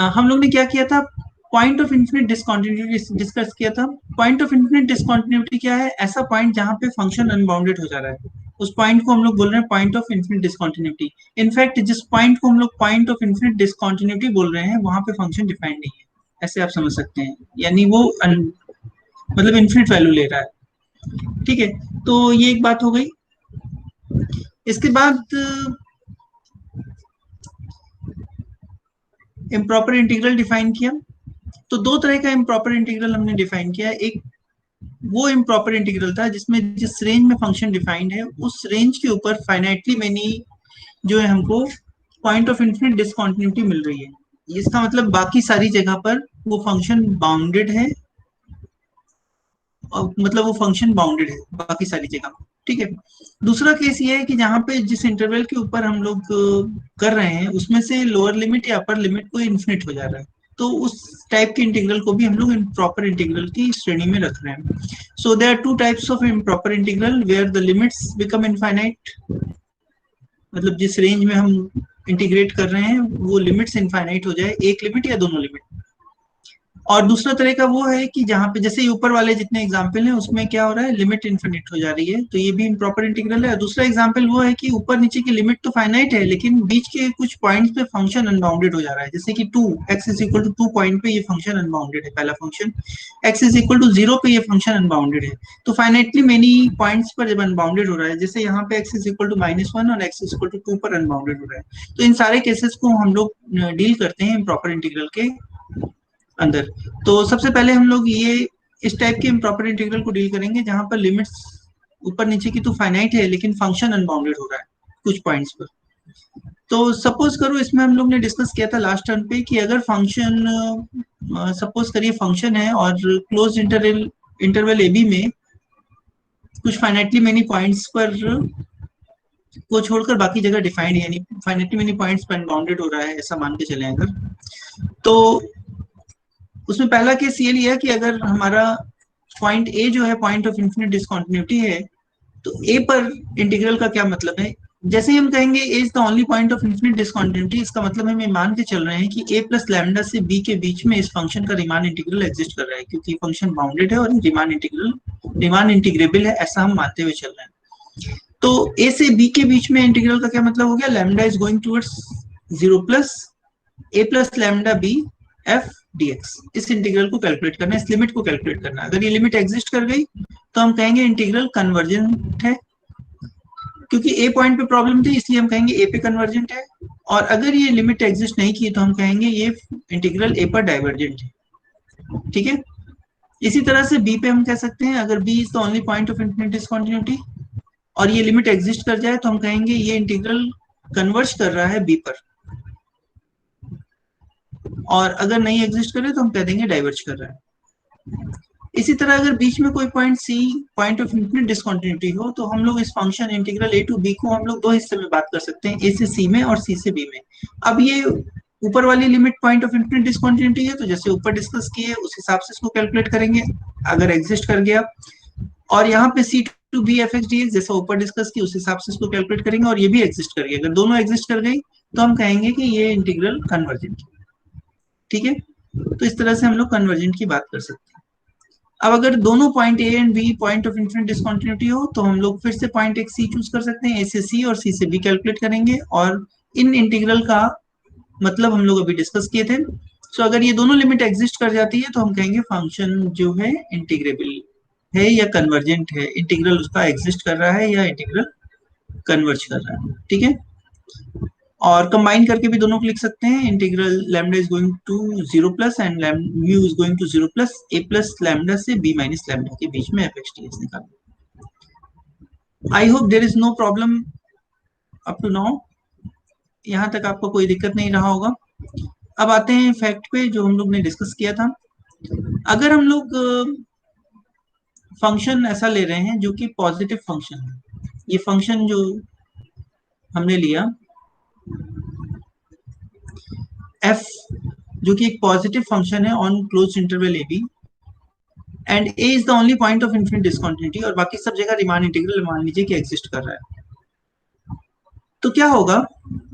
हम लोग ने क्या किया था, point of infinite discontinuity discuss किया था। पॉइंट ऑफ इन्फिनिट डिसकंटिन्यूटी क्या है? ऐसा पॉइंट जहां पे फंक्शन अनबाउंडेड हो जा रहा है, उस पॉइंट को हम लोग बोल रहे हैं point of infinite discontinuity. In fact जिस पॉइंट को हम लोग पॉइंट ऑफ इन्फिनिट डिसकंटिन्यूटी बोल रहे हैं वहां पे फंक्शन डिफाइंड नहीं है, ऐसे आप समझ सकते हैं, यानी वो मतलब इन्फिनिट वैल्यू ले रहा है। ठीक है, तो ये एक बात हो गई। इसके बाद इम्प्रॉपर इंटीग्रल डिफाइन किया। तो दो तरह का इम्प्रॉपर इंटीग्रल हमने डिफाइन किया। एक वो इम्प्रॉपर इंटीग्रल था जिसमें जिस रेंज में फंक्शन डिफाइंड है उस रेंज के ऊपर फाइनाइटली मेनी जो है हमको पॉइंट ऑफ इन्फिनिट डिसकंटिन्यूटी मिल रही है। इसका मतलब बाकी सारी जगह पर वो फंक्शन बाउंडेड है, और मतलब वो फंक्शन बाउंडेड है बाकी सारी जगह। ठीक है। दूसरा केस ये है कि जहाँ पे जिस इंटरवल के ऊपर हम लोग कर रहे हैं उसमें से लोअर लिमिट या अपर लिमिट को इन्फिनिट हो जा रहा है, तो उस टाइप के इंटीग्रल को भी हम लोग इम्प्रॉपर इंटीग्रल की श्रेणी में रख रहे हैं। So there are two types of improper integral where the limits become infinite, मतलब जिस रेंज में हम इंटीग्रेट कर रहे हैं वो लिमिट्स इनफाइनाइट हो जाए, एक लिमिट या दोनों लिमिट। और दूसरा तरह का वो है कि जहाँ पे जैसे ऊपर वाले जितने एग्जाम्पल हैं उसमें क्या हो रहा है, लिमिट इन्फिनिट हो जा रही है, तो ये भी इम्प्रॉपर इंटीग्रल है। दूसरा एग्जाम्पल वो है कि ऊपर नीचे की लिमिट तो फाइनाइट है लेकिन बीच के कुछ पॉइंट्स पे फंक्शन अनबाउंडेड हो जा रहा है, जैसे कि 2 x = 2 पॉइंट पे ये फंक्शन अनबाउंडेड है, पहला फंक्शन। x = 0 पे ये फंक्शन अनबाउंडेड है। तो फाइनाइटली मेनी पॉइंट्स पर जब अनबाउंडेड हो रहा है, जैसे यहाँ पे x = -1 और x = 2 पर अनबाउंडेड हो रहा है, तो इन सारे केसेस को हम लोग डील करते हैं इम्प्रॉपर इंटीग्रल के अंदर। तो सबसे पहले हम लोग ये इस टाइप के इम्प्रॉपर इंटीग्रल को डील करेंगे जहां पर लिमिट्स ऊपर नीचे की तो फाइनाइट है लेकिन फंक्शन अनबाउंडेड हो रहा है कुछ पॉइंट्स पर। तो सपोज करो, इसमें हम लोग ने डिस्कस किया था लास्ट टर्म पे कि अगर फंक्शन सपोज करिए फंक्शन है और close interval interval A B में कुछ फाइनाइटली मेनी पॉइंट्स पर को छोड़कर बाकी जगह डिफाइंड, यानी फाइनाइटली मेनी पॉइंट्स पर अनबाउंडेड हो रहा है, ऐसा मान के चले अगर, तो उसमें पहला केस ये लिया कि अगर हमारा पॉइंट ए जो है पॉइंट ऑफ इन्फिनिट डिसकंटिन्यूटी है, तो ए पर इंटीग्रल का क्या मतलब है? जैसे ही हम कहेंगे a is the only point of infinite discontinuity, इसका मतलब हम ये मान के चल रहे हैं कि ए प्लस लैम्डा से बी के बीच में इस फंक्शन का रीमान इंटीग्रल एग्जिस्ट कर रहा है, क्योंकि फंक्शन बाउंडेड है और रीमान इंटीग्रेबल है, ऐसा हम मानते हुए चल रहे हैं। तो ए से बी के बीच में इंटीग्रल का क्या मतलब हो गया? Lambda is going towards 0 plus A plus lambda B F dx। इस इंटीग्रल को कैलकुलेट करना है, इस लिमिट को कैलकुलेट करना है। अगर ये लिमिट एग्जिस्ट कर गई तो हम कहेंगे इंटीग्रल कन्वर्जेंट है, क्योंकि ए पॉइंट पे प्रॉब्लम थी इसलिए हम कहेंगे ए पे कन्वर्जेंट है। और अगर ये लिमिट एग्जिस्ट नहीं की तो हम कहेंगे ये इंटीग्रल ए पर डाइवर्जेंट है। ठीक है। इसी तरह से बी पे हम कह सकते हैं, अगर B is the only point of infinite discontinuity और ये लिमिट एग्जिस्ट कर जाए तो हम कहेंगे ये इंटीग्रल कन्वर्ज कर रहा है बी पर, और अगर नहीं एग्जिस्ट करे तो हम कह देंगे डाइवर्ज कर रहा है। इसी तरह अगर बीच में कोई point C point of infinite discontinuity हो तो हम लोग इस function integral A to B को हम लोग दो हिस्से में बात कर सकते हैं, ए से सी में और सी से बी में। अब ये ऊपर वाली limit point of infinite discontinuity है, तो जैसे ऊपर डिस्कस किए उस हिसाब से इसको कैलकुलेट करेंगे अगर एग्जिस्ट कर गया, और यहाँ पे c to b F x D x जैसा ऊपर डिस्कस की उस हिसाब से इसको कैलकुलेट करेंगे, और ये भी एग्जिस्ट कर गया। अगर दोनों एग्जिस्ट कर गई तो हम कहेंगे कि ये इंटीग्रल कन्वर्जेंट। ठीक है। तो इस तरह से हम लोग कन्वर्जेंट की बात कर सकते हैं। अब अगर दोनों point A and B point of infinite discontinuity हो तो हम लोग फिर से पॉइंट एक सी चूज कर सकते हैं, ए से सी और सी से बी कैलकुलेट करेंगे, और इन इंटीग्रल का मतलब हम लोग अभी डिस्कस किए थे। सो अगर ये दोनों लिमिट एग्जिस्ट कर जाती है तो हम कहेंगे फंक्शन जो है इंटीग्रेबल है या कन्वर्जेंट है, इंटीग्रल उसका एग्जिस्ट कर रहा है या इंटीग्रल कन्वर्ज कर रहा है। ठीक है। और कंबाइन करके भी दोनों को लिख सकते हैं, integral lambda is going to 0 plus and mu is going to 0 plus A plus lambda से बी माइनस लैम्डा के बीच में एफ एक्स टी एक्स निकालो। I hope there is no problem up to now, यहाँ तक आपको कोई दिक्कत नहीं रहा होगा। अब आते हैं फैक्ट पे जो हम लोग ने डिस्कस किया था। अगर हम लोग फंक्शन ऐसा ले रहे हैं जो कि पॉजिटिव फंक्शन है, ये फंक्शन जो हमने लिया f जो कि एक पॉजिटिव फंक्शन है on close interval A B, and a is the only point of infinite discontinuity और बाकी सब जगह रीमान इंटीग्रल मान लीजिए कि एग्जिस्ट कर रहा है। तो क्या होगा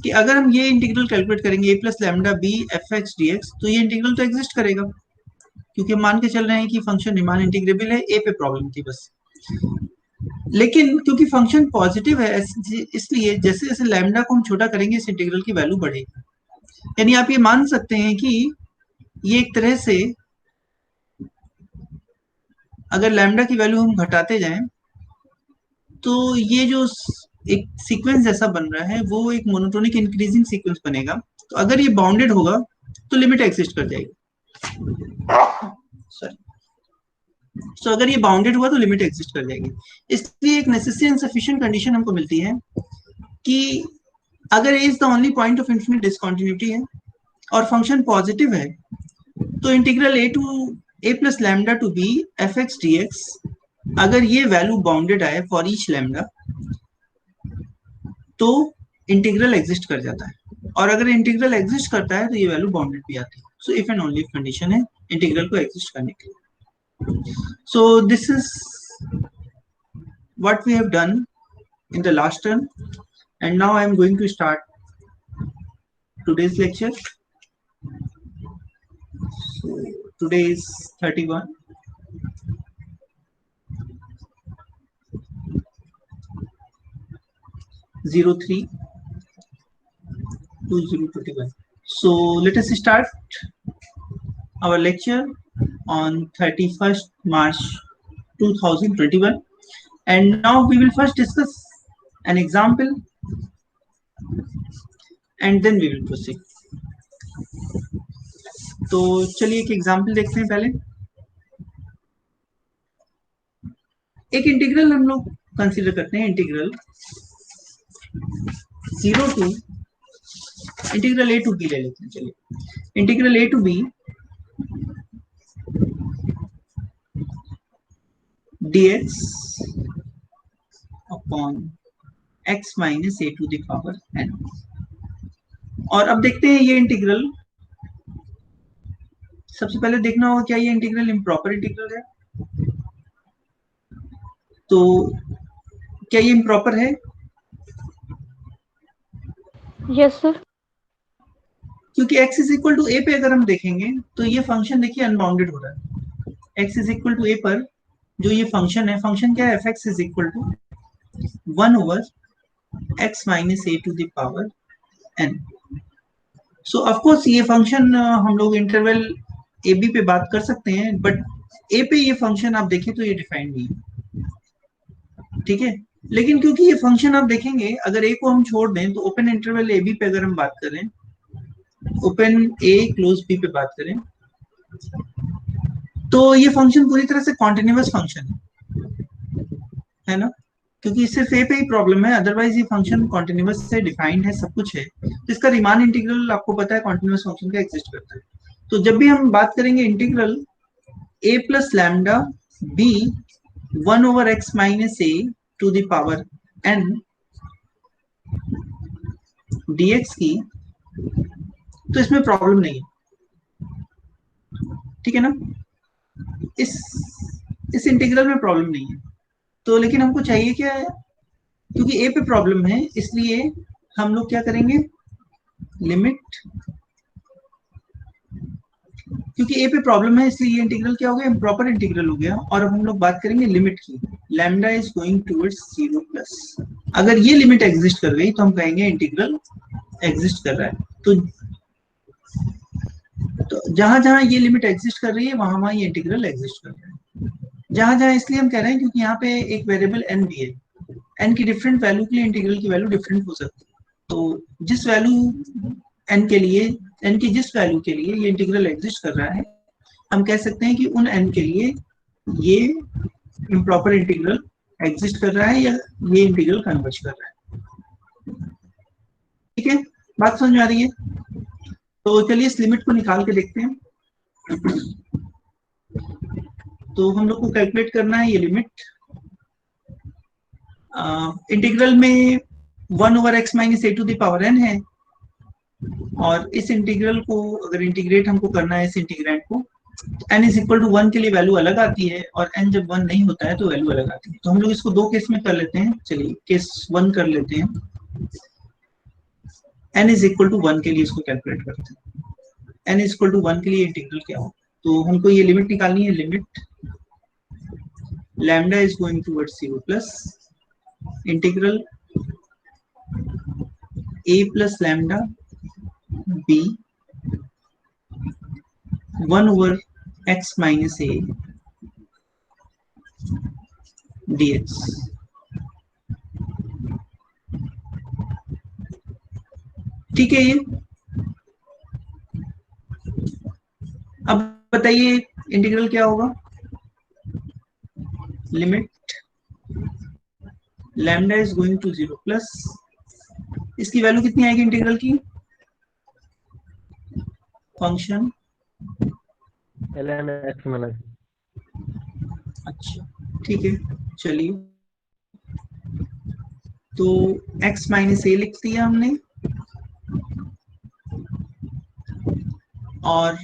कि अगर हम ये इंटीग्रल कैलकुलेट करेंगे a plus lambda B F x D X, तो ये इंटीग्रल तो एग्जिस्ट करेगा, क्योंकि हम मान के चल रहे हैं कि फंक्शन रीमान इंटीग्रेबल है। ए पे प्रॉब्लम थी बस। लेकिन क्योंकि फंक्शन पॉजिटिव है, इसलिए जैसे जैसे लैम्डा को हम छोटा करेंगे इस इंटीग्रल की वैल्यू बढ़ेगी। यानी आप ये मान सकते हैं कि ये एक तरह से, अगर लैम्डा की वैल्यू हम घटाते जाएं, तो ये जो एक सीक्वेंस जैसा बन रहा है वो एक मोनोटोनिक इंक्रीजिंग सीक्वेंस बनेगा। तो अगर ये बाउंडेड होगा तो लिमिट एग्जिस्ट कर जाएगी। सॉरी। तो अगर ये बाउंडेड हुआ तो लिमिट एग्जिस्ट कर जाएगी। इसलिए एक नेसेसरी एंड सफिशिएंट कंडीशन हमको मिलती है कि अगर a is the only point of infinite discontinuity है और फंक्शन पॉजिटिव है, तो integral a plus lambda to b F x D x, अगर ये वैल्यू बाउंडेड आए फॉर ईच लैम्डा, तो इंटीग्रल एग्जिस्ट कर जाता है। और अगर इंटीग्रल एग्जिस्ट करता है तो ये वैल्यू बाउंडेड भी आती है। So if and only condition है इंटीग्रल को एग्जिस्ट करने के लिए। सो this is what we have done in the last term, and now I am going to start today's lecture. So today is 31 03 2021. So let us start our lecture on 31st March 2021, and now we will first discuss an example and then we will proceed. तो चलिए एक example देखते हैं। पहले एक integral हम लोग consider करते हैं, integral 0 to integral A to B ले लेते हैं। चलिए integral A to B dx upon x minus A to the power n। और अब देखते हैं ये इंटीग्रल, सबसे पहले देखना होगा क्या ये इंटीग्रल इम्प्रॉपर इंटीग्रल है। तो क्या ये इम्प्रॉपर है? Yes sir. क्योंकि x इज इक्वल टू ए पे अगर हम देखेंगे तो ये फंक्शन देखिए अनबाउंडेड हो रहा है। x is equal to A पर जो ये फंक्शन है, फंक्शन क्या है, F X is equal to 1 over x minus A to the power n। So of course ये फंक्शन हम लोग इंटरवल ए बी पे बात कर सकते हैं, बट ए पे ये फंक्शन आप देखें तो ये डिफाइंड नहीं है, ठीक है। लेकिन क्योंकि ये फंक्शन आप देखेंगे, अगर ए को हम छोड़ दें तो ओपन इंटरवल ए बी पे अगर हम बात करें, ओपन ए क्लोज बी पे बात करें, तो ये फंक्शन पूरी तरह से कॉन्टिन्यूअस फंक्शन है ना, क्योंकि सिर्फ ए पे ही प्रॉब्लम है, अदरवाइज ये फंक्शन कॉन्टिन्यूअस से डिफाइंड है, सब कुछ है। तो इसका रीमान इंटीग्रल आपको पता है कॉन्टिन्यूअस फंक्शन का एग्जिस्ट करता है। तो जब भी हम बात करेंगे integral a plus lambda b 1 over x minus A to the power n dx की, तो इसमें प्रॉब्लम नहीं है, ठीक है ना। इस इंटीग्रल में प्रॉब्लम नहीं है। तो लेकिन हमको चाहिए क्या है, क्योंकि ए पे प्रॉब्लम है इसलिए हम लोग क्या करेंगे, लिमिट, क्योंकि ए पे प्रॉब्लम है इसलिए ये इंटीग्रल क्या हो गया, इम्प्रॉपर इंटीग्रल हो गया। और अब हम लोग बात करेंगे लिमिट की, lambda is going towards 0 plus. अगर ये लिमिट एग्जिस्ट कर गई तो हम कहेंगे इंटीग्रल एग्जिस्ट कर रहा है। तो जहां जहां ये लिमिट एग्जिस्ट कर रही है वहां वहां ये इंटीग्रल एग्जिस्ट कर रहा है। जहां जहां इसलिए हम कह रहे हैं क्योंकि यहाँ पे एक वेरिएबल n भी है, n की डिफरेंट वैल्यू के लिए इंटीग्रल की वैल्यू डिफरेंट हो सकती है। तो जिस वैल्यू n के लिए, n की जिस वैल्यू के लिए ये इंटीग्रल एग्जिस्ट कर रहा है, हम कह सकते हैं कि उन n के लिए ये इम्प्रॉपर इंटीग्रल एग्जिस्ट कर रहा है या ये इंटीग्रल कन्वर्ज कर रहा है। ठीक है, बात समझ में आ रही है? तो चलिए इस लिमिट को निकाल के देखते हैं। तो हम लोग को कैलकुलेट करना है ये लिमिट। इंटीग्रल में 1 over x minus A to the power n है, और इस इंटीग्रल को अगर इंटीग्रेट हमको करना है इस इंटीग्रैंड को, n इज इक्वल टू 1 के लिए वैल्यू अलग आती है और n जब 1 नहीं होता है तो वैल्यू अलग आती है। तो हम लोग इसको दो केस में कर लेते हैं। चलिए केस 1 कर लेते हैं। n इज इक्वल टू 1 के लिए इसको कैलकुलेट करते हैं। n इज इक्वल टू 1 के लिए इंटीग्रल क्या हो, तो हमको ये लिमिट निकालनी है, limit lambda is going towards 0 plus integral a plus lambda b 1 over x minus a dx। ठीक है, ये अब बताइए इंटीग्रल क्या होगा, limit lambda is going to 0 plus, इसकी वैल्यू कितनी आएगी इंटीग्रल की, फंक्शन ln x माइनस। अच्छा ठीक है, चलिए तो x माइनस ए लिख दिया हमने और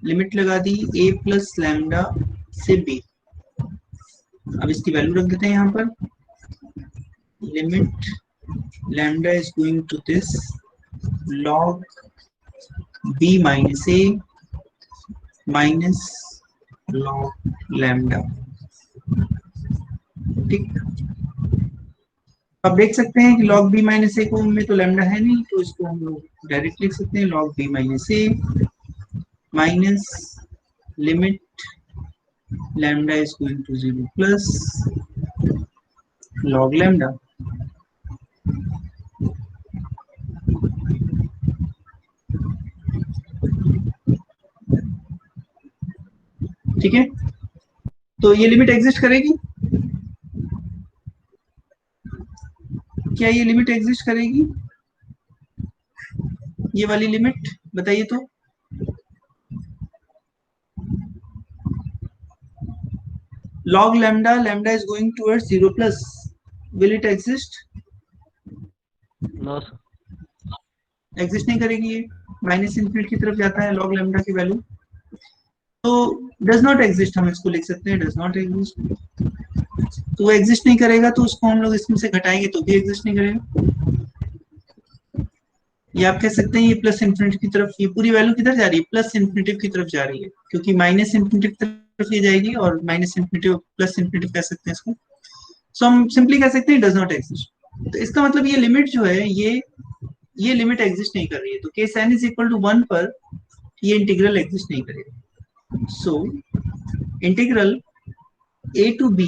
लिमिट लगा दी a प्लस लैम्डा से b। अब इसकी वैल्यू रख देते हैं यहाँ पर, limit lambda is going to this log b minus a minus log lambda. ठीक, अब देख सकते हैं कि log b माइनस ए को में तो लैम्डा है नहीं, तो इसको हम लोग डायरेक्ट लिख सकते हैं log b minus a minus limit lambda is going to 0 plus log lambda. ठीक है, तो ये लिमिट एग्जिस्ट करेगी, क्या ये लिमिट एग्जिस्ट करेगी, ये वाली लिमिट बताइए तो, log lambda, lambda is going towards 0 plus, will it exist, no sir. Exist नहीं करेगी, ये माइनस इन्फिनिटी की तरफ जाता है log lambda की वैल्यू, तो डज नॉट एग्जिस्ट हम इसको लिख सकते हैं, डज नॉट एग्जिस्ट। तो वो एग्जिस्ट नहीं करेगा तो उसको हम लोग इसमें से घटाएंगे तो भी एग्जिस्ट नहीं करेगा। ये आप कह सकते हैं ये प्लस इन्फिनिटी की तरफ, ये पूरी वैल्यू किधर जा रही है, प्लस इन्फिनिटी की तरफ जा रही है, क्योंकि माइनस इन्फिनिटी की तरफ ये जाएगी और माइनस इन्फिनिटी प्लस इन्फिनिटी कह सकते हैं इसको। सो हम सिंपली कह सकते हैं डज नॉट एग्जिस्ट। तो इसका मतलब ये लिमिट जो है ये लिमिट एग्जिस्ट नहीं कर रही है, तो case n is equal to 1 पर ये इंटीग्रल एग्जिस्ट नहीं करेगा। So integral a to b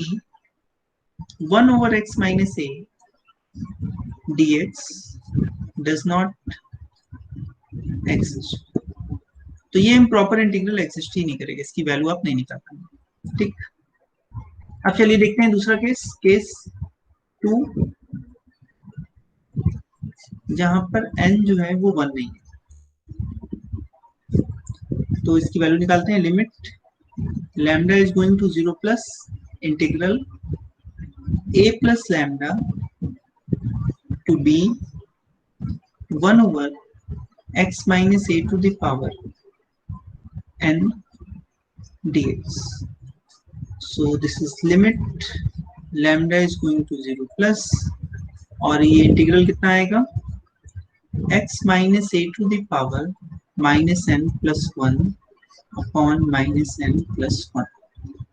1 over x minus a dx does not exist. तो ये इम्प्रॉपर इंटीग्रल एग्जिस्ट ही नहीं करेगा, इसकी वैल्यू आप नहीं निकाल पाएंगे। ठीक, अब चलिए देखते हैं दूसरा केस, केस 2 जहां पर n जो है वो 1 नहीं है, तो इसकी वैल्यू निकालते हैं, limit lambda is going to 0 plus integral a plus lambda to b 1 over x minus a to the power n dx। so this is limit lambda is going to 0 plus और ये integral कितना आएगा, x minus a to the power minus n plus 1 upon minus n plus 1।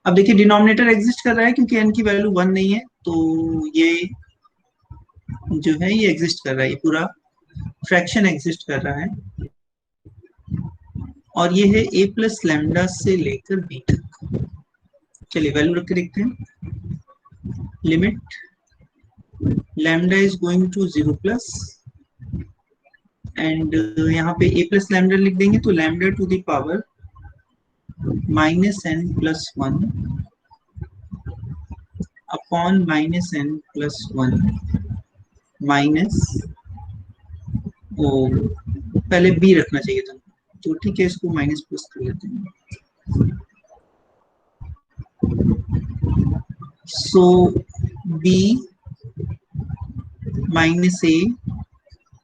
अब देखिए denominator exist कर रहा है क्योंकि n की वैल्यू 1 नहीं है, तो ये जो है ये एग्जिस्ट कर रहा है, ये पूरा फ्रैक्शन एग्जिस्ट कर रहा है, और ये है a प्लस लैम्डा से लेकर b तक। चलिए वैल्यू रख के देखते हैं, limit lambda is going to 0 plus and यहाँ पे a प्लस लैम्डा लिख देंगे, तो lambda to the power minus n plus 1 upon minus n plus 1 minus, पहले b रखना चाहिए था, तो ठीक है इसको माइनस प्लस कर लेते हैं। So b minus a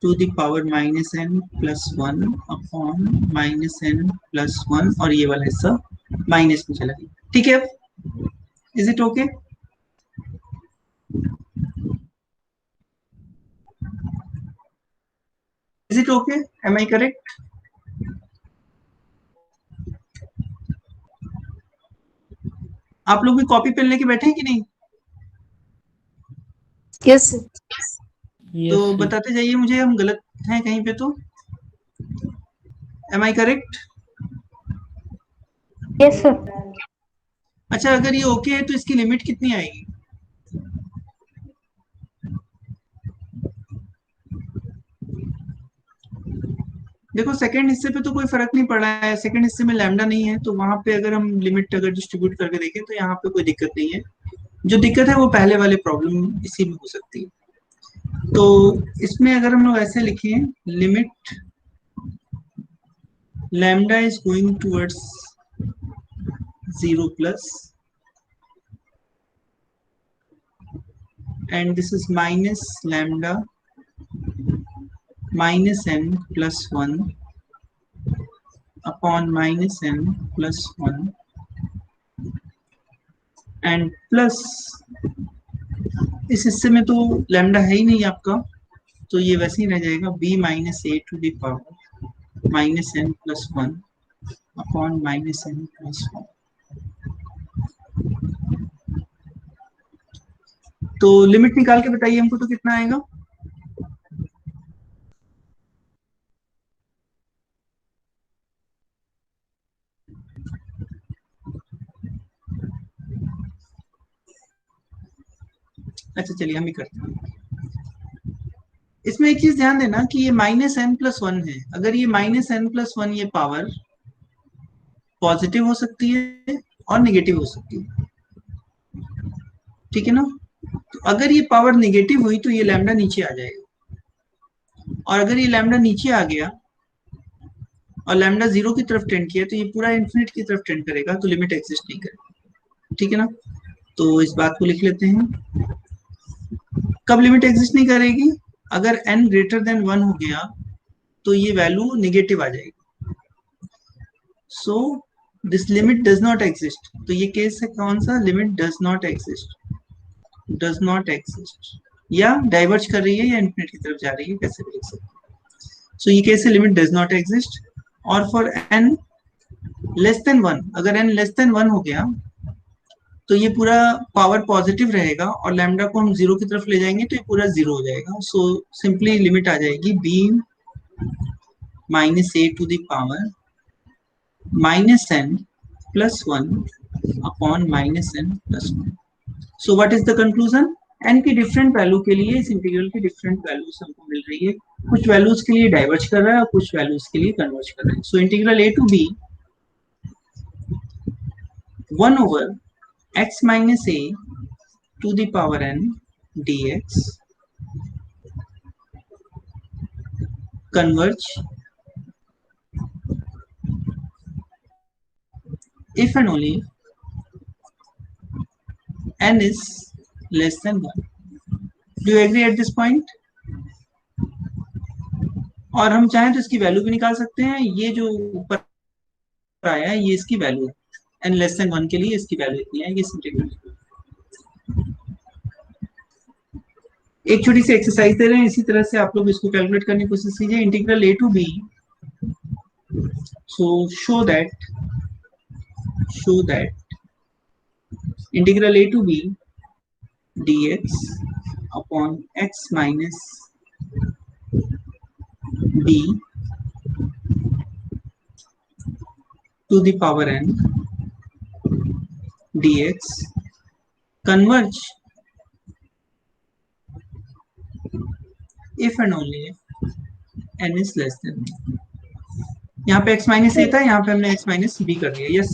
to the power minus n plus 1 upon minus n plus 1 और ये वाला हिस्सा माइनस में चला गया। ठीक है, is it okay? It okay? Am I correct? आप लोग भी कॉपी पेन लेके बैठे हैं कि नहीं? यस तो यस बताते जाइए मुझे, हम गलत हैं कहीं पे तो। Am I correct? Yes sir. अच्छा, अगर ये ओके है तो इसकी लिमिट कितनी आएगी? देखो सेकंड हिस्से पे तो कोई फर्क नहीं पड़ रहा है, सेकंड हिस्से में लैम्डा नहीं है, तो वहां पे अगर हम लिमिट अगर डिस्ट्रीब्यूट करके देखें तो यहाँ पे कोई दिक्कत नहीं है। जो दिक्कत है वो पहले वाले प्रॉब्लम इसी में हो सकती है। तो इसमें अगर हम लोग ऐसे लिखें, limit lambda is going towards 0 plus and this is minus lambda minus n plus 1 upon minus n plus 1 and plus इस हिस्से में तो लैम्डा है ही नहीं आपका, तो ये वैसे ही रह जाएगा b minus A to the power minus n plus 1 upon minus n plus 1। तो लिमिट निकाल के बताइए हमको, तो कितना आएगा? अच्छा चलिए हम ही करते हैं। इसमें एक चीज ध्यान देना कि ये माइनस एन प्लस 1 है। अगर ये माइनस एन प्लस 1 ये पावर पॉजिटिव हो सकती है और निगेटिव हो सकती है, ठीक है ना? तो अगर ये पावर निगेटिव हुई तो ये लैम्डा नीचे आ जाएगा, और अगर ये लैम्डा नीचे आ गया और लैम्डा 0 की तरफ टेंड किया तो ये पूरा इन्फिनिट की तरफ टेंड करेगा, तो लिमिट एग्जिस्ट नहीं करेगी, ठीक है ना? तो इस बात को लिख लेते हैं। कब लिमिट एग्जिस्ट नहीं करेगी? अगर n ग्रेटर देन 1 हो गया तो ये वैल्यू निगेटिव आ जाएगी। So this limit does not exist. तो ये केस है कौन सा? Limit does not exist, does not exist, या डाइवर्ज कर रही है या इन्फिनिट की तरफ जा रही है, कैसे भी लिख सकते हैं। सो ये केस है लिमिट डज नॉट एग्जिस्ट। और फॉर n लेस देन 1, अगर n लेस देन 1 हो गया तो ये पूरा पावर पॉजिटिव रहेगा और लैम्डा को हम 0 की तरफ ले जाएंगे तो ये पूरा 0 हो जाएगा। सो सिंपली लिमिट आ जाएगी b minus A to the power minus n plus 1 upon minus n plus 1। So what is the conclusion? n की डिफरेंट वैल्यू के लिए इस इंटीग्रल की डिफरेंट वैल्यूज हमको मिल रही है। कुछ वैल्यूज के लिए डाइवर्ज कर रहा है और कुछ वैल्यूज के लिए कन्वर्ज कर रहा है। So integral a to b 1 over x minus a to the power n dx converge if and only n is less than 1. Do you agree at this point? और हम चाहें तो इसकी वैल्यू भी निकाल सकते हैं। ये जो ऊपर आया है ये इसकी वैल्यू है, n लेस देन 1 के लिए इसकी वैल्यू इतनी है। ये इंटीग्रल एक छोटी सी एक्सरसाइज दे रहे हैं, इसी तरह से आप लोग इसको कैलकुलेट करने की कोशिश कीजिए। Integral a to b, so show that integral a to b dx upon x minus b to the power n dx converge if and only if n is less than 1. यहाँ पे x minus ए था, यहाँ पे हमने x minus B कर दिया। Yes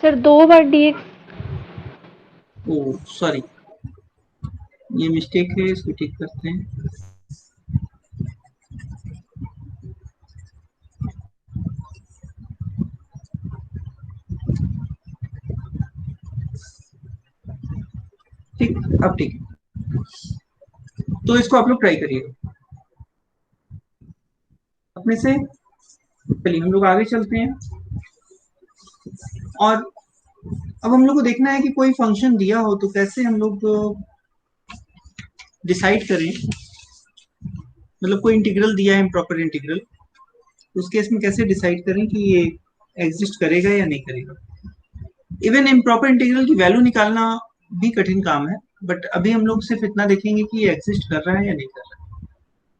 sir 2 बार dx। ओ sorry, ये mistake है, इसको ठीक करते हैं। ठीक, अब ठीक है। तो इसको आप लोग ट्राई करिए अपने से। चलिए हम लोग आगे चलते हैं। और अब हम लोग को देखना है कि कोई फंक्शन दिया हो तो कैसे हम लोग डिसाइड करें मतलब कोई इंटीग्रल दिया है इम्प्रॉपर इंटीग्रल, उस केस में कैसे डिसाइड करें कि ये एग्जिस्ट करेगा या नहीं करेगा। इवन इम्प्रॉपर इंटीग्रल की वैल्यू निकालना भी कठिन काम है, बट अभी हम लोग सिर्फ इतना देखेंगे कि ये एग्जिस्ट कर रहा है या नहीं कर रहा है।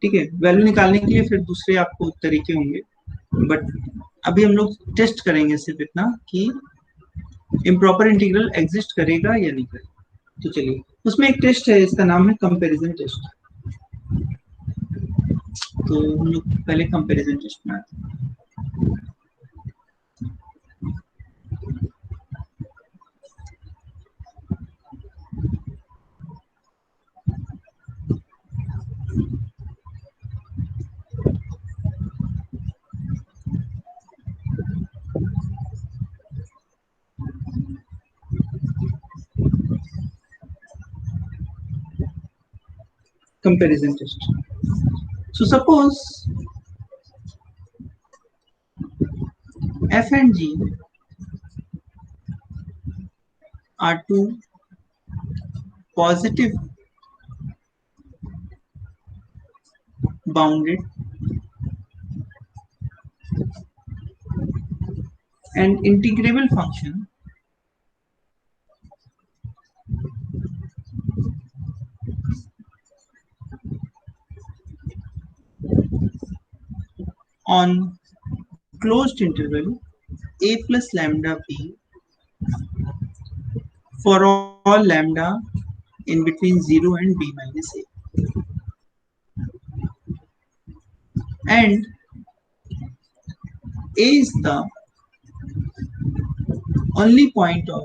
ठीक है, वैल्यू निकालने के लिए फिर दूसरे आपको तरीके होंगे, बट अभी हम लोग टेस्ट करेंगे सिर्फ इतना कि इम्प्रॉपर इंटीग्रल एग्जिस्ट करेगा या नहीं करेगा। तो चलिए, उसमें एक टेस्ट है, इसका नाम है कंपैरिजन टेस्ट। तो हम लोग पहले कंपैरिजन टेस्ट में आते हैं। Comparison test. So suppose f and g are two positive bounded and integrable function on closed interval a plus lambda b for all lambda in between 0 and b minus a, and a is the only point of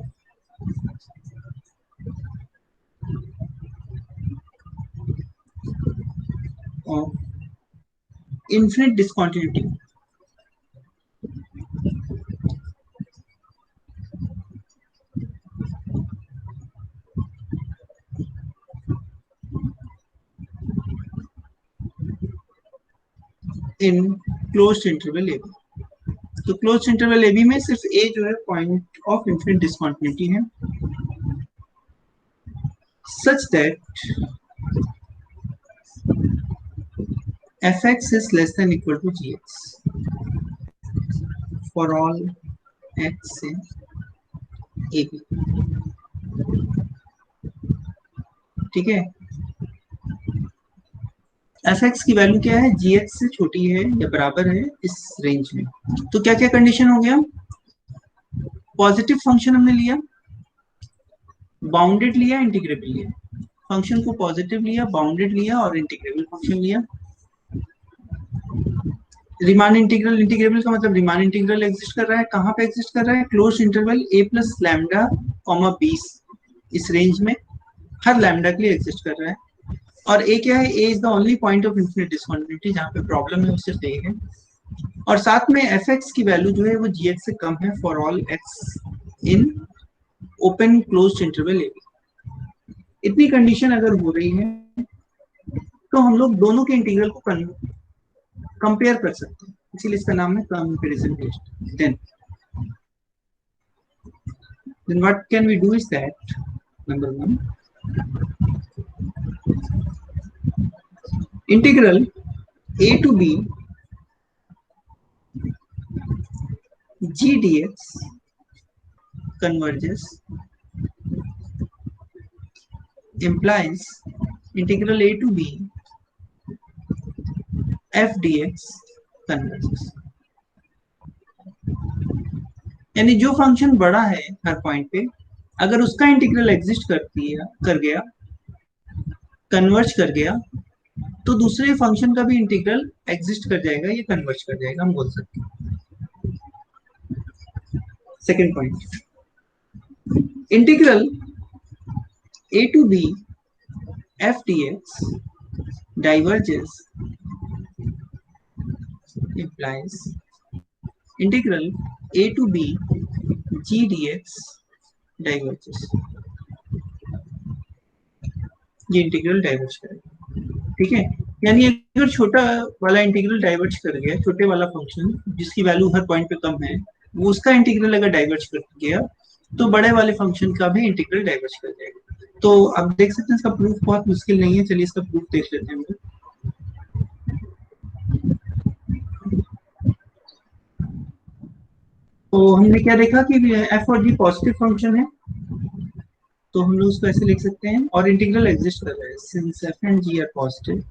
infinite discontinuity in closed interval AB। तो closed interval AB में सिर्फ A जो है point of infinite discontinuity है, such that fx is less than equal to gx for all x in AB। ठीक है, fx की value क्या है, gx से छोटी है या बराबर है इस रेंज में। तो क्या क्या कंडीशन हो गया, पॉजिटिव फंक्शन हमने लिया, बाउंडेड लिया, इंटीग्रेबल लिया। फंक्शन को पॉजिटिव लिया, बाउंडेड लिया और इंटीग्रेबल फंक्शन लिया। रीमान इंटीग्रल, इंटीग्रेबल का मतलब रीमान इंटीग्रल एग्जिस्ट कर रहा है, कहाँ पे एग्जिस्ट कर रहा है, close interval a plus lambda comma b इस रेंज में हर लैम्डा के लिए एग्जिस्ट कर रहा है। और a क्या है, a is the only point of infinite discontinuity, जहाँ पे प्रॉब्लम है वो सिर्फ a है। और साथ में fx की वैल्यू जो है वो gx से कम है for all x in open closed interval a। इतनी कंडीशन अगर हो रही है तो हम लोग दोनों के इंटीग्रल को कंपेयर कर सकते हैं, इसीलिए इसका नाम है comparison test. then what can we do is that number 1, integral a to b g dx converges implies integral a to b f dx converges। यानी जो फंक्शन बड़ा है हर पॉइंट पे, अगर उसका इंटीग्रल एग्जिस्ट कर गया, कन्वर्ज कर गया, तो दूसरे फंक्शन का भी इंटीग्रल एग्जिस्ट कर जाएगा, ये कन्वर्ज कर जाएगा, हम बोल सकते हैं। Second point, integral a to b f dx diverges implies integral a to b g dx diverges। ये इंटीग्रल डाइवर्ज करेगा। ठीक है, यानी अगर छोटा वाला इंटीग्रल डाइवर्ज कर गया, छोटे वाला फंक्शन जिसकी वैल्यू हर पॉइंट पे कम है, वो उसका इंटीग्रल अगर डाइवर्ज कर गया तो बड़े वाले फंक्शन का भी इंटीग्रल डाइवर्ज कर जाएगा। तो आप देख सकते हैं इसका प्रूफ बहुत मुश्किल नहीं है, चलिए इसका प्रूफ देख लेते हैं हम। तो हमने क्या देखा कि एफ और जी पॉजिटिव फंक्शन है, तो हम लोग उसको ऐसे लिख सकते हैं, और इंटीग्रल एग्जिस्ट कर रहा है since f and g are positive,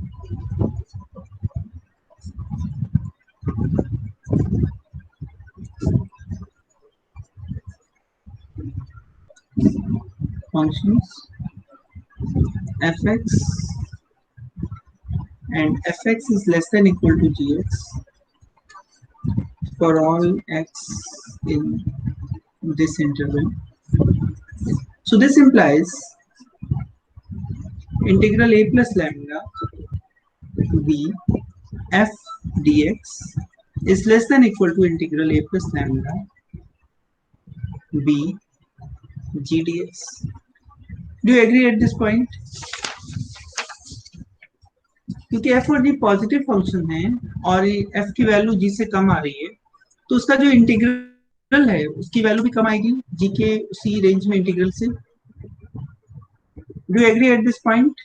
functions fx and fx is less than equal to gx for all x in this interval. So this implies integral a plus lambda b f dx is less than equal to integral a plus lambda b g dx. Do you agree at this point? क्योंकि f और g positive function है और f की value g से कम आ रही है, तो उसका जो इंटीग्रल है उसकी वैल्यू भी कम आएगी g के उसी रेंज में इंटीग्रल से. Do you agree at this point?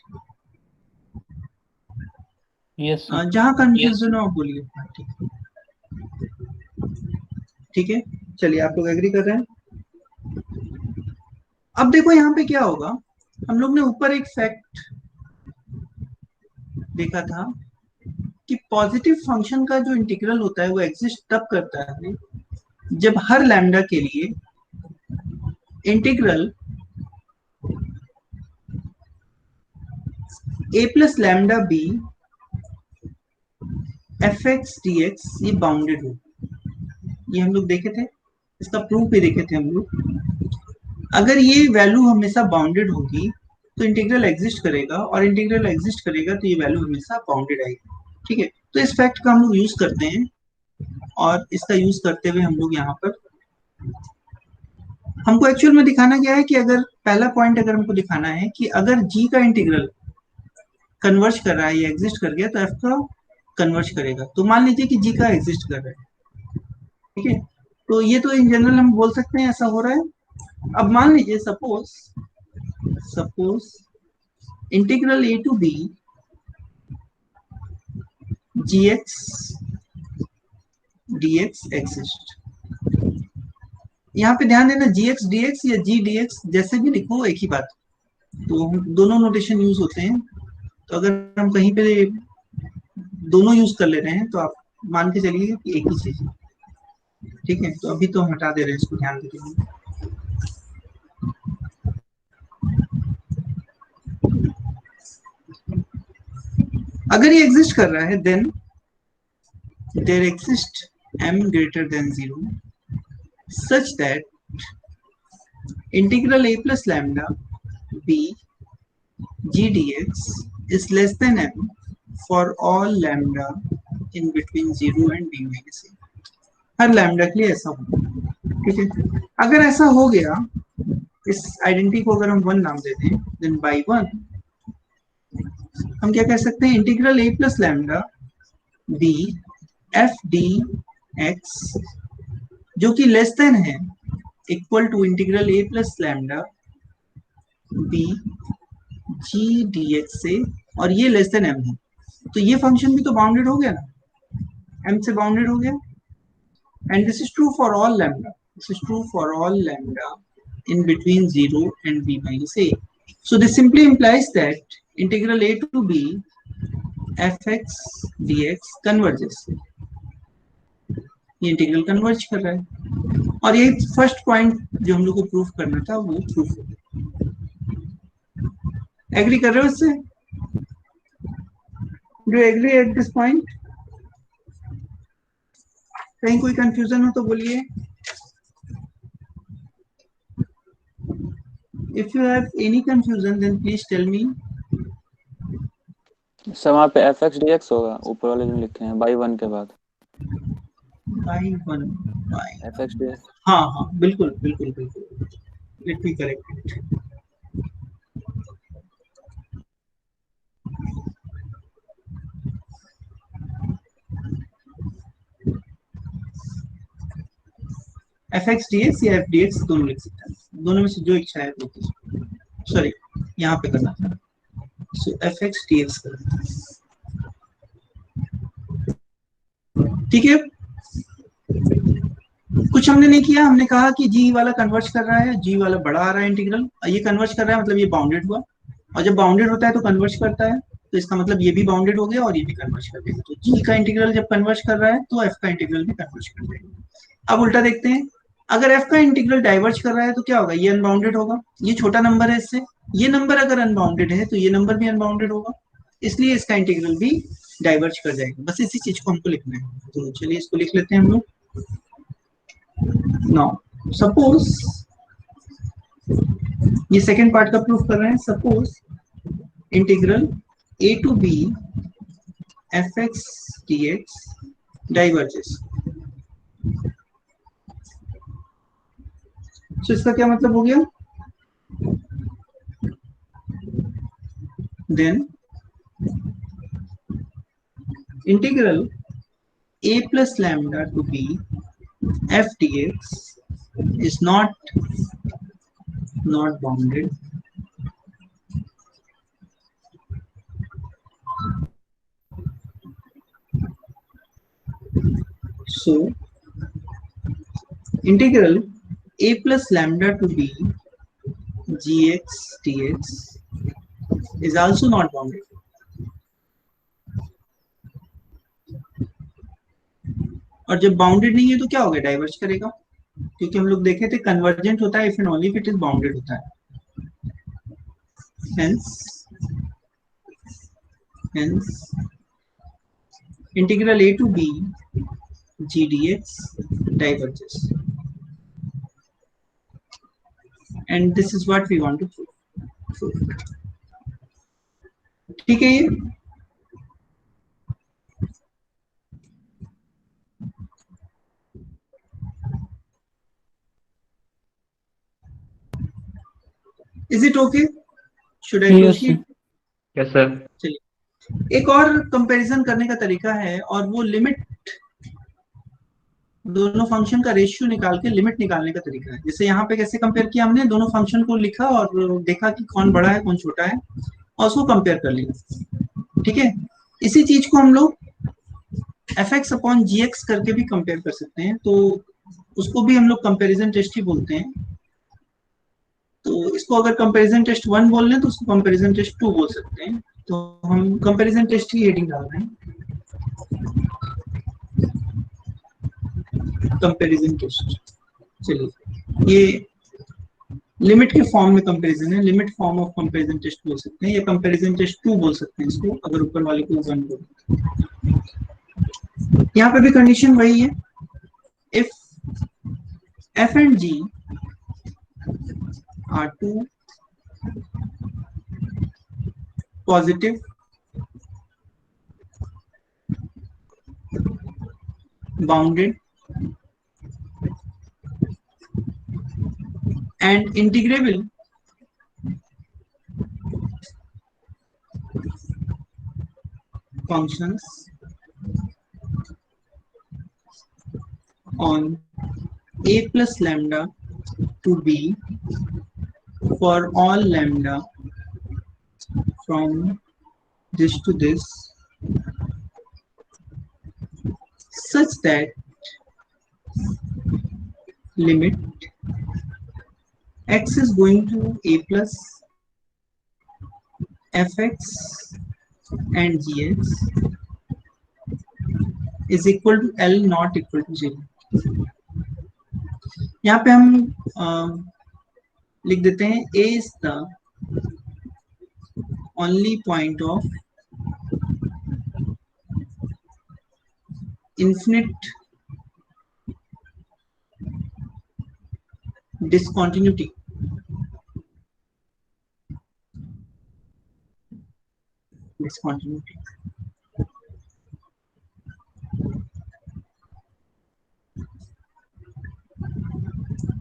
Yes sir. जहां कंफ्यूजन हो आप बोलिए. ठीक है, चलिए आप लोग एग्री कर रहे हैं. अब देखो यहाँ पे क्या होगा, हम लोग ने ऊपर एक फैक्ट देखा था कि पॉजिटिव फंक्शन का जो इंटीग्रल होता है वो एग्जिस्ट तब करता है जब हर लैम्डा के लिए integral a plus lambda B F x D x ये बाउंडेड हो. ये हम लोग देखे थे, इसका प्रूफ भी देखे थे हम लोग. अगर ये वैल्यू हमेशा बाउंडेड होगी तो इंटीग्रल एग्जिस्ट करेगा, और इंटीग्रल एग्जिस्ट करेगा तो ये वैल्यू हमेशा बाउंडेड आएगी. ठीक है, तो इस फैक्ट का हम लोग यूज करते हैं, और इसका यूज करते हुए हम लोग यहाँ पर हमको एक्चुअल में दिखाना क्या है कि अगर पहला पॉइंट अगर हमको दिखाना है कि अगर g का इंटीग्रल कन्वर्ज कर रहा है या एग्जिस्ट कर गया तो f का कन्वर्ज करेगा. तो मान लीजिए कि g का एग्जिस्ट कर रहा है. ठीक है, तो ये तो इन जनरल हम बोल सकते हैं ऐसा हो रहा है. अब मान लीजिए suppose integral a to b gx dx exist. यहाँ पे ध्यान देना gx dx या g dx जैसे भी लिखो एक ही बात, तो दोनों नोटेशन यूज होते हैं. तो अगर हम कहीं पे दोनों यूज कर ले रहे हैं तो आप मान के चलिए कि एक ही चीज है. ठीक है, तो अभी तो हम हटा दे रहे हैं इसको, ध्यान दीजिए. अगर ये एग्जिस्ट कर रहा है then there exist m greater than 0 such that integral a plus lambda b g dx is less than m for all lambda in between 0 and b minus a. Her lambda के लिए ऐसा होगा. ठीक है, अगर ऐसा हो गया, इस आइडेंटिटी को अगर हम 1 नाम देते हैं, देन बाय 1 हम क्या कह सकते हैं, integral a plus lambda b f d x जो कि लेस देन है equal to integral a plus lambda b g d x से, और ये लेस देन m है, तो ये फंक्शन भी तो बाउंडेड हो गया ना, m से बाउंडेड हो गया. And this is true for all lambda. This is true for all lambda in between 0 and b minus a. So this simply implies that integral a to b fx dx converges. ये integral converge कर रहा है, और ये first point जो हम लोग को प्रूफ करना था वो प्रूफ हो गया. एग्री कर रहे हो इससे? Do you agree at this point? कहीं कोई कंफ्यूजन हो तो बोलिए. If you have any confusion, then please tell me. Sir वहाँ पे एफ एक्स डी एक्स होगा ऊपर वाले जो लिखे हैं बाई 1 के बाद. By 1 F x D x. हाँ हाँ बिल्कुल बिल्कुल बिल्कुल. Let me correct it. F x D x या एफ डी एक्स दोनों लिख सकते हैं, दोनों में से जो इच्छा है वो कीजिए. सॉरी, यहाँ पे करना था, सो एफ एक्स डी एक्स करना था. ठीक है, कुछ हमने नहीं किया, हमने कहा कि जी वाला कन्वर्ज कर रहा है, जी वाला बड़ा आ रहा है इंटीग्रल, ये कन्वर्ज कर रहा है मतलब ये बाउंडेड हुआ, और जब बाउंडेड होता है तो कन्वर्ज करता है, तो इसका मतलब ये भी बाउंडेड हो गया और ये भी कन्वर्ज कर देगा। तो जी का इंटीग्रल जब कन्वर्ज कर रहा है तो एफ का इंटीग्रल भी कन्वर्ज कर देगा। अब उल्टा देखते हैं, अगर एफ का इंटीग्रल डाइवर्ज कर रहा है तो क्या होगा, ये अनबाउंडेड होगा, ये छोटा नंबर है इससे, ये नंबर अगर अनबाउंडेड है तो ये नंबर भी अनबाउंडेड होगा, इसलिए इसका इंटीग्रल भी डाइवर्ज कर जाएगा। बस इसी चीज को हमको लिखना है, तो चलिए इसको लिख लेते हैं हम लोग। नाउ सपोज, ये सेकेंड पार्ट का प्रूफ कर रहे हैं, suppose integral a to b fx dx diverges. तो इसका क्या मतलब हो गया, then integral a plus lambda to b f dx is not bounded, so integral a plus lambda to b gx dx is also not bounded। और जब bounded नहीं है तो क्या होगा, डाइवर्ज करेगा, क्योंकि हम लोग देखे थे कन्वर्जेंट होता है if and only if it is bounded होता है। hence integral a to b g dx diverges, and this is what we want to prove। ठीक है, ये is it okay, should I proceed? Yes sir. चलिए एक और comparison करने का तरीका है, और वो लिमिट, दोनों फंक्शन का रेशियो निकाल के लिमिट निकालने का तरीका है। जैसे यहाँ पे कैसे कंपेयर किया हमने, दोनों फंक्शन को लिखा और देखा कि कौन बड़ा है कौन छोटा है, और उसको कंपेयर कर लिया। ठीक है, इसी चीज को हम लोग fx अपॉन gx करके भी कंपेयर कर सकते हैं, तो उसको भी हम लोग कंपैरिजन टेस्ट ही बोलते हैं। तो इसको अगर कंपैरिजन टेस्ट 1 बोल रहे हैं तो उसको कंपैरिजन टेस्ट 2 बोल सकते हैं। तो हम कंपैरिजन टेस्ट की हेडिंग डाल रहे हैं, कंपैरिजन टेस्ट। चलिए ये लिमिट के फॉर्म में कंपैरिजन है, limit form of comparison test बोल सकते हैं, या कंपैरिजन टेस्ट 2 बोल सकते हैं इसको, अगर ऊपर वाले को 1 बोल। यहाँ पे भी कंडीशन वही है, if f and g are two positive bounded and integrable functions on a plus lambda to b for all lambda from this to this, such that limit x is going to a plus fx and gx is equal to L not equal to 0। यहाँ पे हम लिख देते हैं a is the only point of infinite discontinuity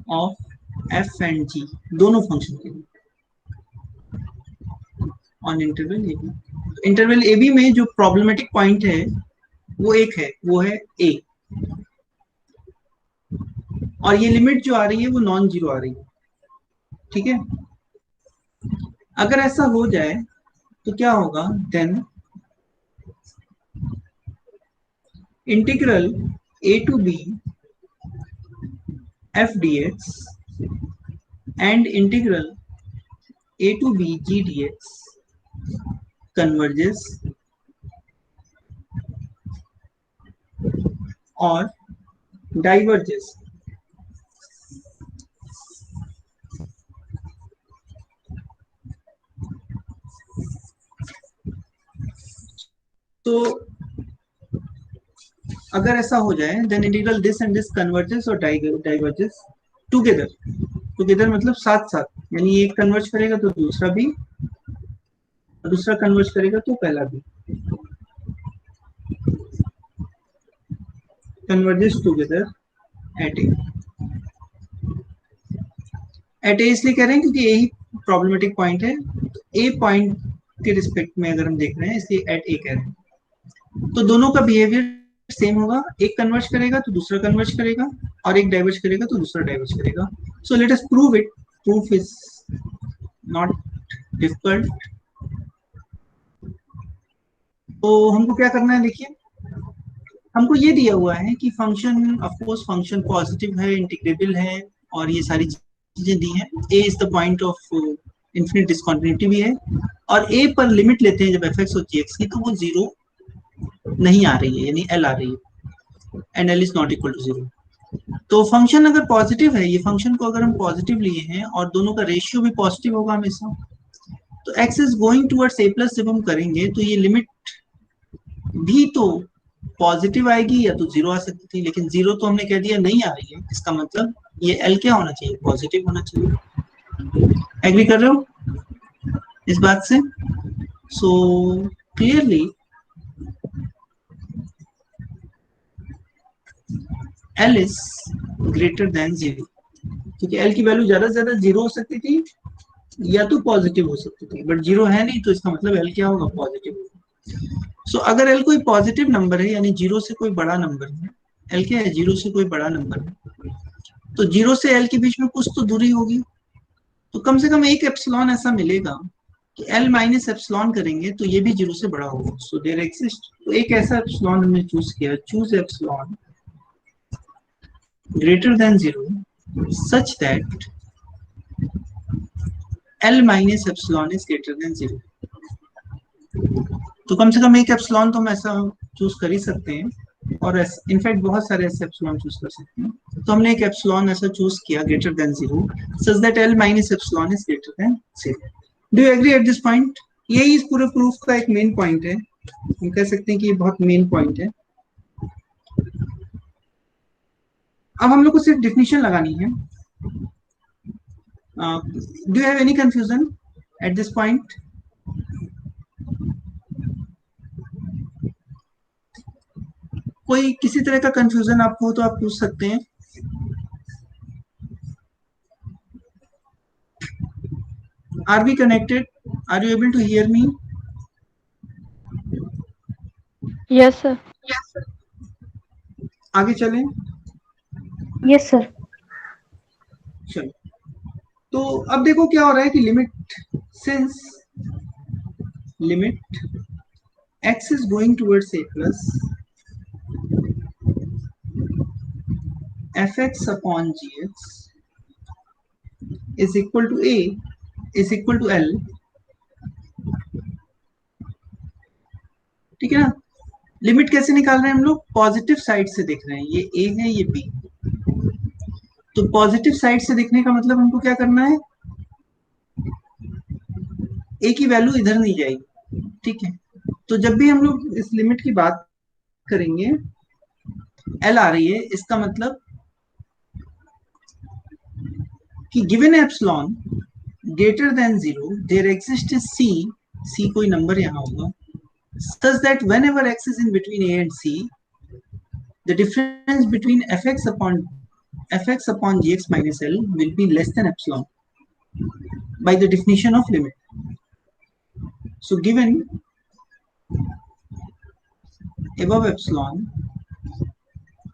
of f and g, दोनों function के लिए on interval A b. Interval A B में जो प्रॉब्लमेटिक पॉइंट है वो एक है, वो है a, और ये लिमिट जो आ रही है वो नॉन जीरो आ रही है। ठीक है, अगर ऐसा हो जाए तो क्या होगा, then integral a to b f dx and integral a to b g dx converges or diverges. तो अगर ऐसा हो जाए then integral this and this converges और डाइवर्जेस टुगेदर. टुगेदर मतलब साथ साथ, यानी एक कन्वर्ज करेगा तो दूसरा भी, दूसरा कन्वर्ज करेगा तो पहला भी. Converges together at a. At a इसलिए कह रहे हैं क्योंकि यही प्रॉब्लमेटिक पॉइंट है. ए पॉइंट के रिस्पेक्ट में अगर हम देख रहे हैं इसलिए एट ए कह रहे हैं. तो दोनों का बिहेवियर सेम होगा. एक कन्वर्ज करेगा तो दूसरा कन्वर्ज करेगा, और एक डाइवर्ज करेगा तो दूसरा डाइवर्ज करेगा. So let us prove it. Proof is not difficult. तो हमको क्या करना है, देखिए हमको ये दिया हुआ है कि function, of course function positive है, इंटीग्रेबल है, और ये सारी चीजें दी हैं. A is the point of infinite discontinuity भी है, और ए पर लिमिट लेते हैं जब एफ एक्स और जी एक्स की तो वो जीरो नहीं आ रही है, यानी एल आ रही है, and l is not equal to zero. तो फंक्शन अगर पॉजिटिव है, ये फंक्शन को अगर हम पॉजिटिव लिए हैं और दोनों का रेशियो भी पॉजिटिव होगा हमेशा, तो x is going towards a plus जब हम करेंगे तो ये लिमिट भी तो पॉजिटिव आएगी या तो जीरो आ सकती थी, लेकिन जीरो तो हमने कह दिया नहीं आ रही है. इसका मतलब ये एल क्या होना चाहिए, पॉजिटिव होना चाहिए. एग्री कर रहे हो इस बात से? So clearly L is greater than zero, क्योंकि एल की वैल्यू ज्यादा से ज्यादा जीरो हो सकती थी या तो पॉजिटिव हो सकती थी, बट जीरो है नहीं, तो इसका मतलब एल क्या होगा, पॉजिटिव होगा. सो अगर एल कोई पॉजिटिव नंबर है, यानी जीरो से कोई बड़ा नंबर है, एल क्या है, जीरो से कोई बड़ा नंबर है, तो जीरो से एल के बीच में कुछ तो दूरी होगी. तो कम से कम एक एप्सिलॉन ऐसा मिलेगा कि एल माइनस एप्सिलॉन करेंगे तो ये भी जीरो से बड़ा होगा. सो देयर एग्जिस्ट, तो एक ऐसा एप्सिलॉन हमने चूज किया, choose epsilon greater than 0 such that L minus epsilon is greater than 0. तो कम से कम एक एप्सिलॉन तो हम ऐसा चूज कर ही सकते हैं, और इनफैक्ट बहुत सारे ऐसे एप्सिलॉन चूज कर सकते हैं. तो हमने एक एप्सिलॉन ऐसा चूज किया greater than 0 such that L minus epsilon is greater than 0. Do you agree at this point? यही इस पूरे प्रूफ का एक मेन पॉइंट है. हम कह सकते हैं कि ये बहुत मेन पॉइंट है. अब हम लोग को सिर्फ डिफिनीशन लगानी है. Do you have any confusion eight this point? कोई किसी तरह का कंफ्यूजन आपको हो तो आप पूछ सकते हैं. Are we connected? Are you able to hear me? Yes sir. आगे चलें. Yes sir. चलो, तो अब देखो क्या हो रहा है कि limit, since limit x is going towards a plus fx upon gx is equal to a is equal to L. ठीक है ना? लिमिट कैसे निकाल रहे हैं हम लोग? पॉजिटिव साइड से देख रहे हैं. ये a है, ये b. तो पॉजिटिव साइड से देखने का मतलब हमको क्या करना है, a की वैल्यू इधर नहीं जाएगी. ठीक है, तो जब भी हम लोग इस लिमिट की बात करेंगे L आ रही है, इसका मतलब कि given epsilon greater than 0 there exist is c कोई नंबर यहाँ होगा, such that whenever x is in between a and c, the difference between fx upon gx minus L will be less than epsilon by the definition of limit. So given above epsilon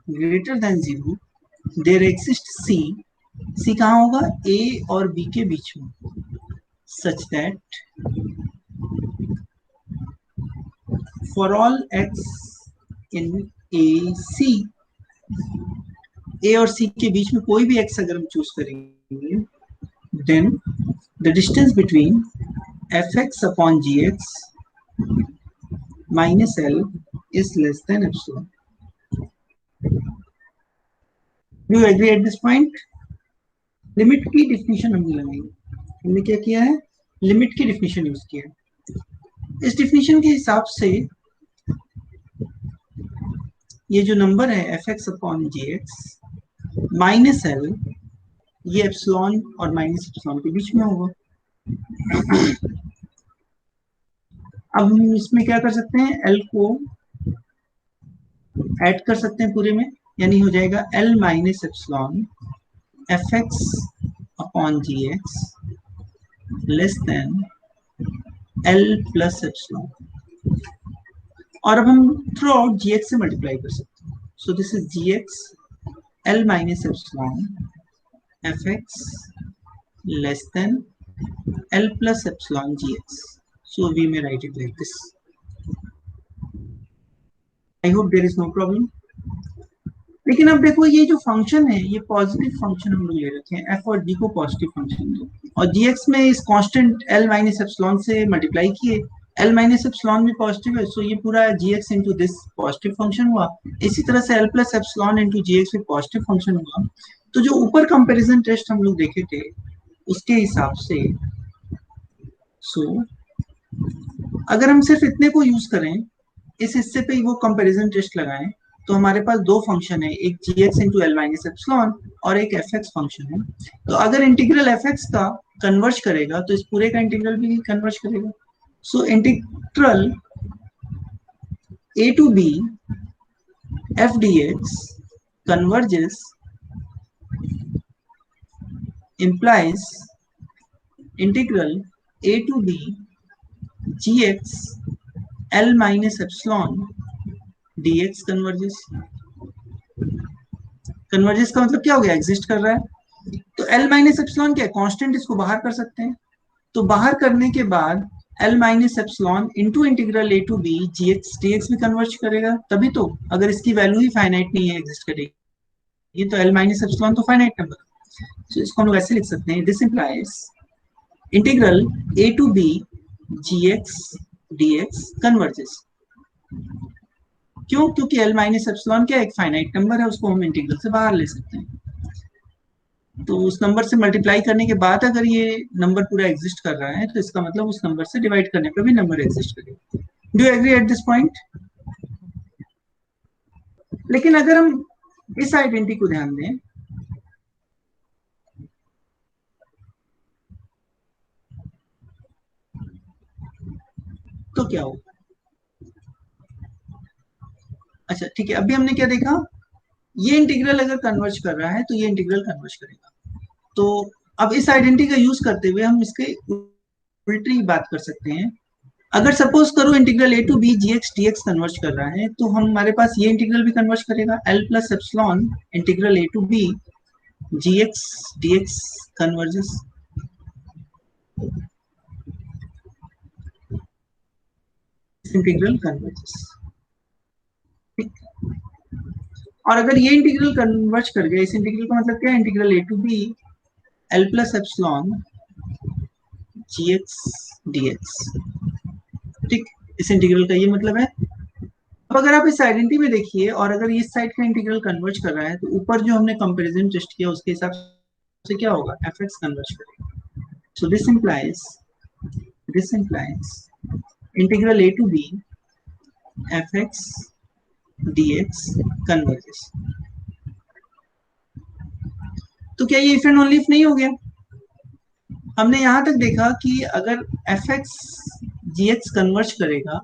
greater than 0 there exists c कहाँ होगा, a और b के बीच में, such that for all x in a c ए और सी के बीच में कोई भी एक्स अगर हम चूज करेंगे, then the distance between f x upon g x minus l is less than epsilon. Do you agree at this point? Limit की डिफिनीशन हमने लगाई, हमने क्या किया है, लिमिट की डिफिनीशन यूज किया है। इस डिफिनीशन के हिसाब से ये जो नंबर है F x upon g x minus L, ये एप्सिलॉन और माइनस एप्सिलॉन के बीच में होगा। अब हम इसमें क्या कर सकते हैं, एल को ऐड कर सकते हैं पूरे में, यानी हो जाएगा l minus epsilon f x upon g x less than l plus epsilon. और अब हम थ्रू आउट जी एक्स से मल्टीप्लाई कर सकते हैं। So this is g x l minus epsilon f x less than l plus epsilon g x. So we may write it like this. I hope there is no problem. लेकिन अब देखो ये जो function है ये positive function हम लोग ले रखे हैं, एफ और डी को पॉजिटिव फंक्शन दो, और जी एक्स में इस कांस्टेंट एल माइनस एप्सिलॉन से मल्टीप्लाई किए, एल माइनस एप्सिलॉन भी पॉजिटिव है, सो ये पूरा g x into this positive function हुआ। इसी तरह से l plus epsilon into g x भी पॉजिटिव फंक्शन हुआ। तो जो ऊपर कंपैरिजन टेस्ट हम लोग देखे थे उसके हिसाब से, सो अगर हम सिर्फ इतने को यूज करें, इस हिस्से पे वो कंपैरिजन टेस्ट लगाएं, तो हमारे पास दो फंक्शन है, एक g x into l minus epsilon और एक एफ एक्स फंक्शन है। तो अगर इंटीग्रल एफ एक्स का कन्वर्ज करेगा तो इस पूरे का इंटीग्रल भी कन्वर्ज करेगा। So integral A to b f d x converges implies integral a to b gx l minus epsilon dx converges। Converges का मतलब क्या हो गया, एग्जिस्ट कर रहा है। तो l माइनस एप्सिलॉन क्या है, कांस्टेंट, इसको बाहर कर सकते हैं। तो बाहर करने के बाद l minus epsilon into integral a to b gx dx भी कन्वर्ज करेगा, तभी तो, अगर इसकी वैल्यू ही फाइनाइट नहीं है एग्जिस्ट करेगी, ये तो l माइनस एप्सिलॉन तो फाइनाइट नंबर। तो इसको हम लोग ऐसे लिख सकते हैं, this implies integral a to b gx dx converges. क्यों? क्योंकि l माइनस एप्सिलॉन क्या एक फाइनाइट नंबर है, उसको हम इंटीग्रल से बाहर ले सकते हैं। तो उस नंबर से मल्टीप्लाई करने के बाद अगर ये नंबर पूरा एग्जिस्ट कर रहा है तो इसका मतलब उस नंबर से डिवाइड करने पर भी नंबर एग्जिस्ट करेगा। Do you agree at this point? लेकिन अगर हम इस आइडेंटिटी को ध्यान दें, तो क्या होगा? अच्छा ठीक है, अभी हमने क्या देखा, ये इंटीग्रल अगर कन्वर्ज कर रहा है तो ये इंटीग्रल कन्वर्ज करेगा। तो अब इस आइडेंटिटी का यूज करते हुए हम इसके उल्टी बात कर सकते हैं। अगर सपोज करो integral A to b g x D x converge कर रहा है, तो हमारे पास ये इंटीग्रल भी कन्वर्ज करेगा, l plus epsilon integral A to b g x D x converges. Integral converges, और अगर ये इंटीग्रल कन्वर्ज कर गया, इस इंटीग्रल का मतलब क्या है, integral A to b l plus epsilon g x D x. ठीक, इस इंटीग्रल का ये मतलब है। अब अगर आप इस आइडेंटिटी में देखिए, और अगर इस साइड का इंटीग्रल कन्वर्ज कर रहा है, तो ऊपर जो हमने कंपैरिजन टेस्ट किया उसके हिसाब से क्या होगा, एफ एक्स कन्वर्ज करेगा। So this implies integral A to b F x dx converges. तो क्या ये इफ एंड ओनली इफ नहीं हो गया? हमने यहां तक देखा कि अगर f x g x converge करेगा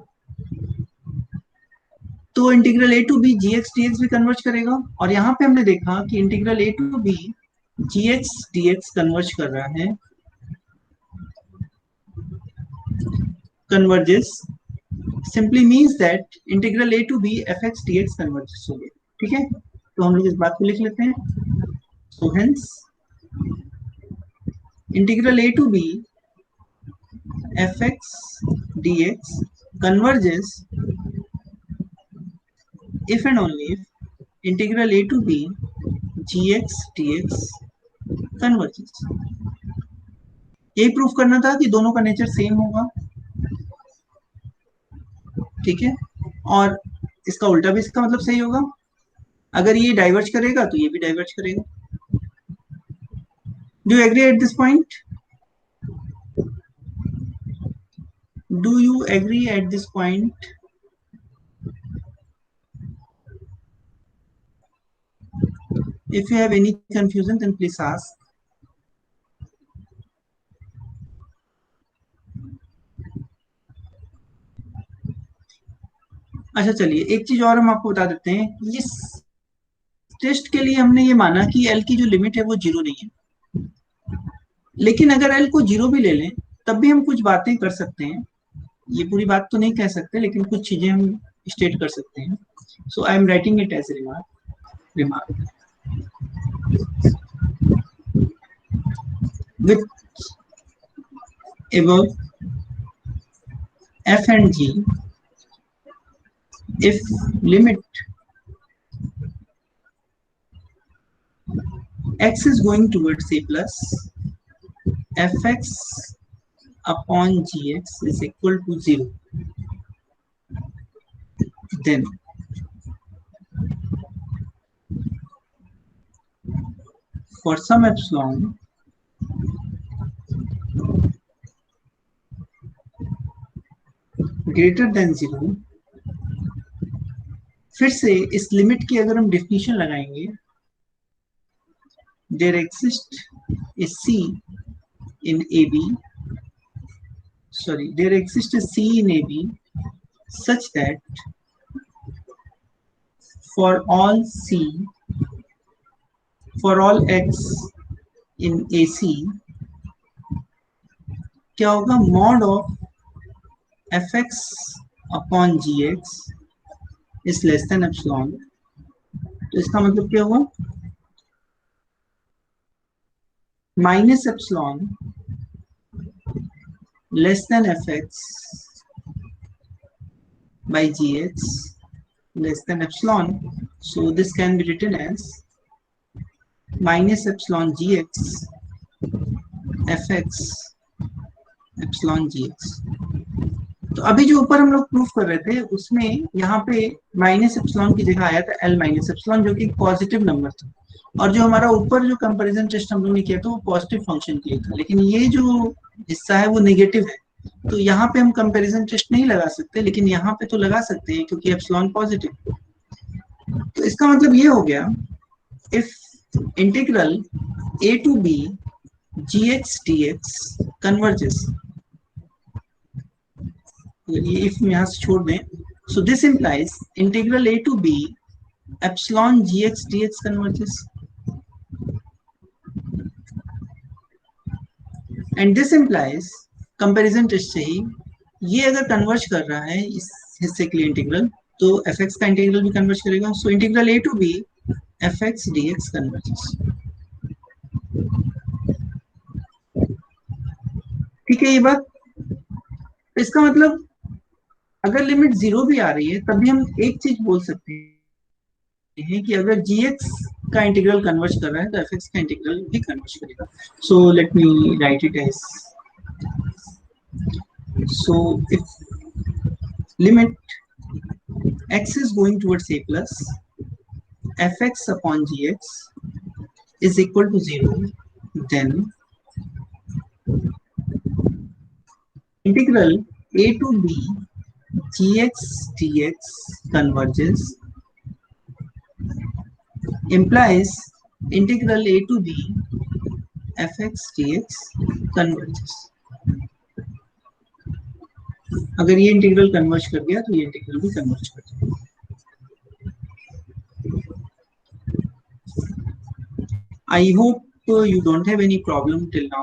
तो integral A to b g x D x भी कन्वर्ज करेगा, और यहां पे हमने देखा कि integral A to b g x D x converge कर रहा है, converges simply means that integral a to b fx dx converges हो गया। ठीक है, तो हम लोग इस बात को लिख लेते हैं। so hence integral a to b fx dx converges if and only if integral a to b gx dx converges. यही प्रूफ करना था कि दोनों का नेचर सेम होगा, ठीक है, और इसका उल्टा भी इसका मतलब सही होगा। अगर ये डाइवर्ज करेगा तो ये भी डाइवर्ज करेगा। Do you agree at this point? Do you agree at this point? If you have any confusion, then please ask. अच्छा चलिए, एक चीज और हम आपको बता देते हैं। इस टेस्ट के लिए हमने ये माना कि L की जो लिमिट है वो 0 नहीं है, लेकिन अगर L को 0 भी ले लें तब भी हम कुछ बातें कर सकते हैं। ये पूरी बात तो नहीं कह सकते, लेकिन कुछ चीजें हम स्टेट कर सकते हैं। So I am writing it as remark with above f and g, if limit x is going towards a plus, fx upon gx is equal to 0, then for some epsilon greater than 0, फिर से इस limit की अगर हम definition लगाएंगे, there exists a c in AB, sorry, there exists a c in AB such that for all c, for all x in AC, क्या होगा, mod of fx upon gx is less than epsilon। तो इसका मतलब क्या हुआ, minus epsilon less than fx by gx less than epsilon, so this can be written as minus epsilon gx fx epsilon gx। तो अभी जो ऊपर हम लोग प्रूफ कर रहे थे उसमें यहाँ पे माइनस एप्सिलॉन की जगह आया था L माइनस एप्सिलॉन, जो कि पॉजिटिव नंबर था, और जो हमारा ऊपर जो कंपैरिजन टेस्ट हम लोग ने किया था वो पॉजिटिव फंक्शन के लिए था, लेकिन ये जो हिस्सा है वो नेगेटिव है। तो यहाँ पे हम कंपैरिजन टेस्ट नहीं लगा सकते, लेकिन यहाँ पे तो लगा सकते हैं क्योंकि एप्सिलॉन पॉजिटिव। तो इसका मतलब ये हो गया, if integral a to b gx dx converges, ये इफ यहाँ से छोड़ दें, so this implies integral a to b epsilon gx dx converges, and this implies comparison test से ही ये अगर कन्वर्ज कर रहा है इस हिस्से के लिए इंटीग्रल, तो fx का इंटीग्रल भी कन्वर्ज करेगा। so integral a to b fx dx converges। ठीक है ये बात। इसका मतलब अगर लिमिट 0 भी आ रही है तब भी हम एक चीज बोल सकते हैं कि अगर gx का इंटीग्रल कन्वर्ज कर रहा है तो fx का इंटीग्रल भी कन्वर्ज करेगा। So let me write it as, so if limit x is going towards a plus, fx upon gx is equal to 0, then integral a to b gx dx converges, implies integral a to b fx dx converges। अगर ये integral converge कर गया तो ये integral भी converge कर जाएगा। I hope you don't have any problem till now.